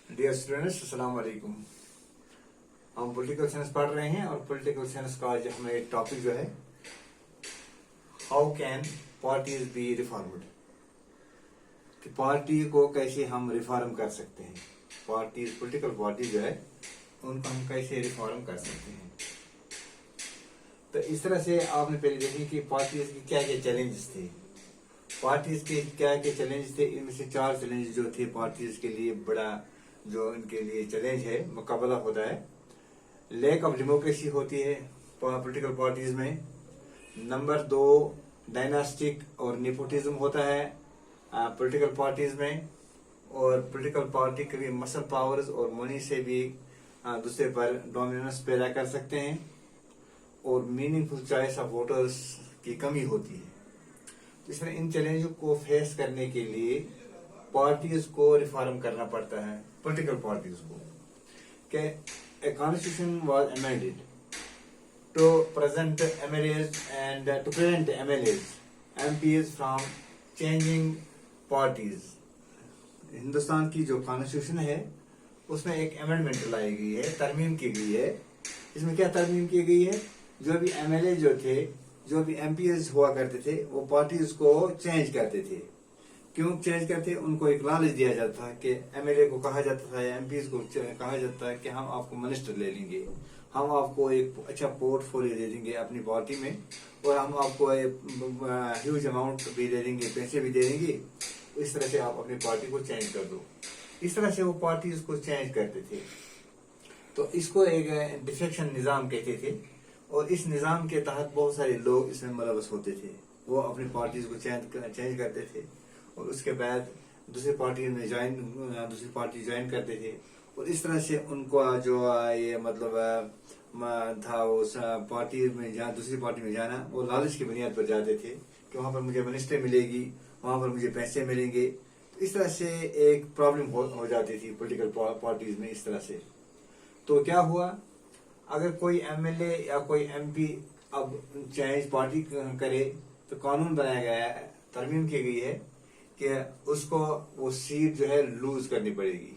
Dear students, अस्सलाम वालेकुम। हम पॉलिटिकल साइंस पढ़ रहे हैं और पॉलिटिकल साइंस का आज हमें टॉपिक जो है, how can parties B reformed, कि पार्टी को कैसे हम रिफॉर्म कर सकते हैं। पार्टीज, पॉलिटिकल पार्टी जो है उनको हम कैसे रिफॉर्म कर सकते हैं। तो इस तरह से आपने पहले देखी कि पार्टीज के क्या क्या चैलेंजेस थे। पार्टीज के क्या क्या चैलेंज थे, इनमें से 4 चैलेंज जो थे पार्टीज के लिए, बड़ा जो इनके लिए चैलेंज है, मुकाबला होता है। लैक ऑफ डेमोक्रेसी होती है पॉलिटिकल पार्टीज में। नंबर 2, डायनास्टिक और नेपोटिज्म होता है पॉलिटिकल पार्टीज में। और पॉलिटिकल पार्टी के भी मसल पावर्स और मनी से भी दूसरे पर डोमिनेंस पैदा कर सकते हैं। और मीनिंगफुल चॉइस ऑफ वोटर्स की कमी होती है। इसमें इन चैलेंजों को फेस करने के लिए पार्टीज को रिफॉर्म करना पड़ता है, पॉलिटिकल पार्टीज को। कि a constitution was amended to present MLAs and to prevent MPs from changing parties. Hindustan की जो कॉन्स्टिट्यूशन है उसमें एक अमेंडमेंट लाई गई है, तरमीम की गई है। इसमें क्या तरमीम की गई है, जो भी MLA जो थे, जो भी MPs हुआ करते थे, वो पार्टीज को चेंज करते थे। क्यों चेंज करते? उनको एक लालच दिया जाता है कि MLA को कहा जाता था या MPs को कहा जाता है कि हम आपको मिनिस्टर ले लेंगे, हम आपको एक अच्छा पोर्टफोलियो दे देंगे अपनी पार्टी में, और हम आपको ह्यूज अमाउंट भी दे देंगे, पैसे भी दे देंगे। इस तरह से आप अपनी पार्टी को चेंज कर दो। इस तरह से वो पार्टीज को चेंज करते थे। तो इसको एक डिफेक्शन निजाम कहते थे। और इस निजाम के तहत बहुत सारे लोग इसमें मुलवस होते थे। वो अपनी पार्टीज को चेंज करते थे और उसके बाद दूसरी पार्टी ज्वाइन करते थे। और इस तरह से उनको जो ये मतलब था, वो पार्टी में दूसरी पार्टी में जाना, वो लालच की बुनियाद पर जाते थे कि वहां पर मुझे मिनिस्टर मिलेगी, वहां पर मुझे पैसे मिलेंगे। तो इस तरह से एक प्रॉब्लम हो जाती थी पॉलिटिकल पार्टीज में। इस तरह से तो क्या हुआ, अगर कोई MLA या कोई MP अब चेंज पार्टी करे तो कानून बनाया गया है, तरमीम की गई है कि उसको वो सीट जो है लूज करनी पड़ेगी।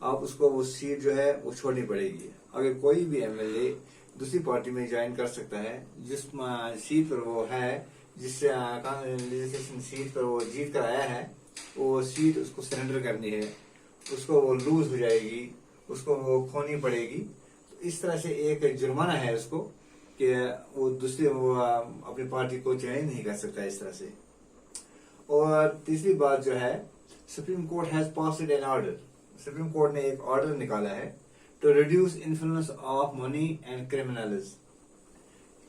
अब उसको वो सीट जो है वो छोड़नी पड़ेगी। अगर कोई भी MLA दूसरी पार्टी में ज्वाइन कर सकता है, जिस सीट पर वो है, जिस लेजिस्लेशन सीट पर वो जीत कर आया है, वो सीट उसको सरेंडर करनी है, उसको वो लूज हो जाएगी, उसको वो खोनी पड़ेगी। इस तरह से एक जुर्माना है उसको कि वो अपनी पार्टी को चेंज नहीं कर सकता इस तरह से। और तीसरी बात जो है, Supreme Court has passed an order. Supreme Court ने एक ऑर्डर निकाला है to reduce influence of money and criminals,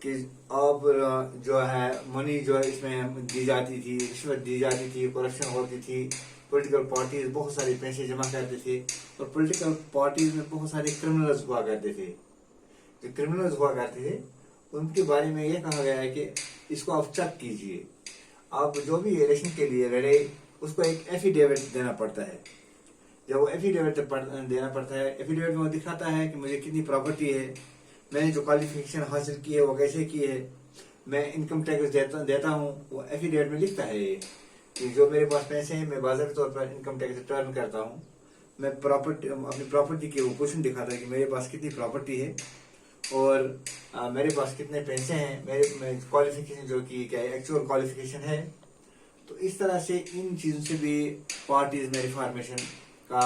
कि अब जो है मनी जो है इसमें दी जाती थी, रिश्वत दी जाती थी, करप्शन होती थी। पॉलिटिकल पार्टीज बहुत सारे पैसे जमा करते थे और पॉलिटिकल पार्टीज में बहुत सारे क्रिमिनल्स हुआ करते थे। जो क्रिमिनल्स हुआ करते थे उनके बारे में यह कहा गया है कि इसको आप चेक कीजिए। आप जो भी इलेक्शन के लिए लड़े उसको एक एफिडेविट देना पड़ता है। जब वो एफिडेविट देना पड़ता है, एफिडेविट में वो दिखाता है कि मुझे कितनी प्रॉपर्टी है, मैंने जो क्वालिफिकेशन हासिल की है वो कैसे की है, मैं इनकम टैक्स देता हूँ। वो एफिडेविट में लिखता है कि जो मेरे पास पैसे हैं, मैं बाज़ारी तौर पर इनकम टैक्स रिटर्न करता हूँ। मैं अपनी प्रॉपर्टी की वो पोजीशन दिखाता है कि मेरे पास कितनी प्रॉपर्टी है और मेरे पास कितने पैसे हैं, मेरे क्वालिफिकेशन जो की क्या एक्चुअल क्वालिफिकेशन है। तो इस तरह से इन चीजों से भी पार्टीज में रिफॉर्मेशन का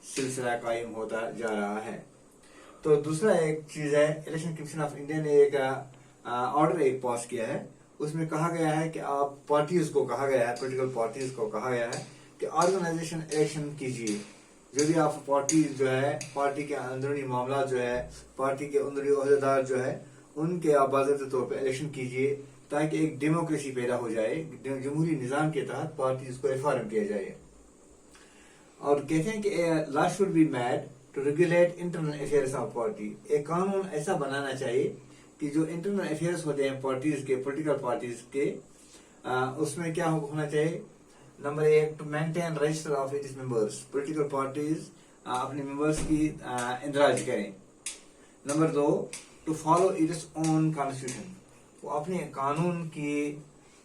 सिलसिला कायम होता जा रहा है। तो दूसरा एक चीज है, इलेक्शन कमीशन ऑफ इंडिया ने एक ऑर्डर एक पास किया है। उसमें कहा गया है कि आप पार्टीज को कहा गया है, पॉलिटिकल पार्टीज को कहा गया है कि ऑर्गेनाइजेशन इलेक्शन कीजिए। जो भी आप पार्टी जो है, पार्टी के अंदरूनी मामला जो है, पार्टी के अंदरूनी ओहदेदार जो है, उनके आप बाज़ाब्ते तौर पर इलेक्शन कीजिए, ताकि एक डेमोक्रेसी पैदा हो जाए। जमहूरी निजाम के तहत पार्टीज को रिफॉर्म किया जाए। और कहते हैं कि law should be made to regulate internal affairs of party. एक कानून ऐसा बनाना चाहिए कि जो इंटरनल अफेयर्स होते हैं पार्टीज के, पॉलिटिकल पार्टीज के, उसमें क्या होना चाहिए। Number 1, to maintain register of its members. Political parties अपने मेंबर्स की इंदराज करें। Number 2, to follow its own constitution. वो अपने कानून की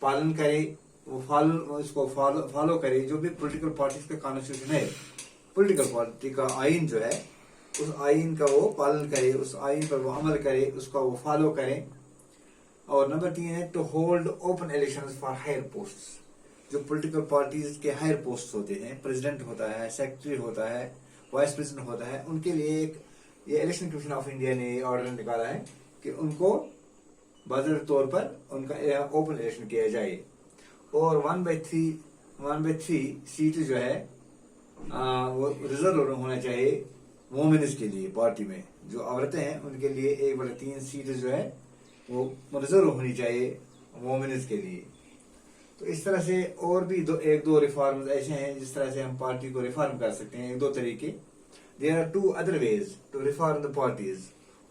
पालन करे, वो इसको फॉलो करे। जो भी पॉलिटिकल पार्टीज का कॉन्स्टिट्यूशन है, पॉलिटिकल पार्टी का आइन जो है, उस आइन का वो पालन करे, उस आइन पर वो अमल करे, उसका वो फॉलो करे। और नंबर 3 है to hold open elections for higher posts. जो पॉलिटिकल पार्टीज के हायर पोस्ट होते हैं, प्रेसिडेंट होता है, सेक्रेटरी होता है, वाइस प्रेसिडेंट होता है, उनके लिए एक ये इलेक्शन कमीशन ऑफ इंडिया ने ऑर्डर निकाला है कि उनको बाज़ारी तौर पर उनका ओपन इलेक्शन किया जाए। और 1/3 सीट जो है वो रिजर्व होना चाहिए वोमेन्स के लिए। पार्टी में जो औरतें हैं उनके लिए 1/3 सीट जो है वो रिजर्व होनी चाहिए वोमेन्स के लिए। तो इस तरह से और भी एक दो रिफॉर्म्स ऐसे हैं जिस तरह से हम पार्टी को रिफॉर्म कर सकते हैं, 1-2 तरीके। There are 2 other ways to reform the parties.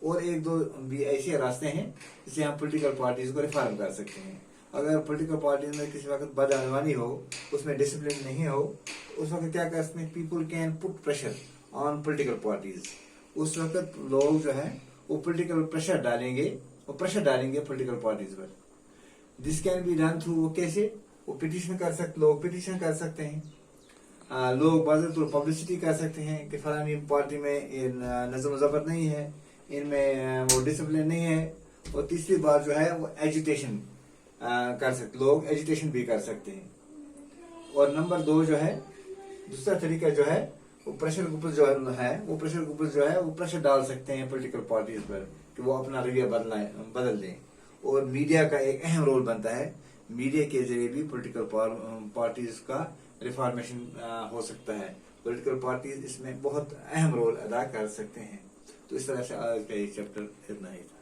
और 1-2 भी ऐसे रास्ते हैं जिससे हम पॉलिटिकल पार्टीज को रिफॉर्म कर सकते हैं। अगर पॉलिटिकल पार्टीज में किसी वक्त बदअनवानी हो, उसमें डिसिप्लिन नहीं हो, उस वक्त क्या कर सकते हैं, people can put pressure on political parties. उस वक्त लोग जो है वो पॉलिटिकल प्रेशर डालेंगे पॉलिटिकल पार्टीज पर। This can be done through, वो कैसे, वो पिटिशन कर सकते, लोग पिटिशन कर सकते हैं, लोग बाज़ारी पब्लिसिटी कर सकते हैं कि फलानी पार्टी में नज़म ज़ब्त नहीं है, इनमें वो डिसिप्लिन नहीं है। और तीसरी बात जो है वो एजुटेशन कर सकते, लोग एजुटेशन भी कर सकते हैं। और नंबर 2 जो है, दूसरा तरीका जो है वो प्रेशर ग्रुप जो है वो प्रेशर डाल सकते हैं पॉलिटिकल पार्टीज पर कि वो अपना रवैया बदल दें। और मीडिया का एक अहम रोल बनता है, मीडिया के जरिए भी पॉलिटिकल पार्टीज का रिफॉर्मेशन हो सकता है। पॉलिटिकल पार्टीज इसमें बहुत अहम रोल अदा कर सकते हैं। तो इस तरह से आज का ये चैप्टर इतना ही था।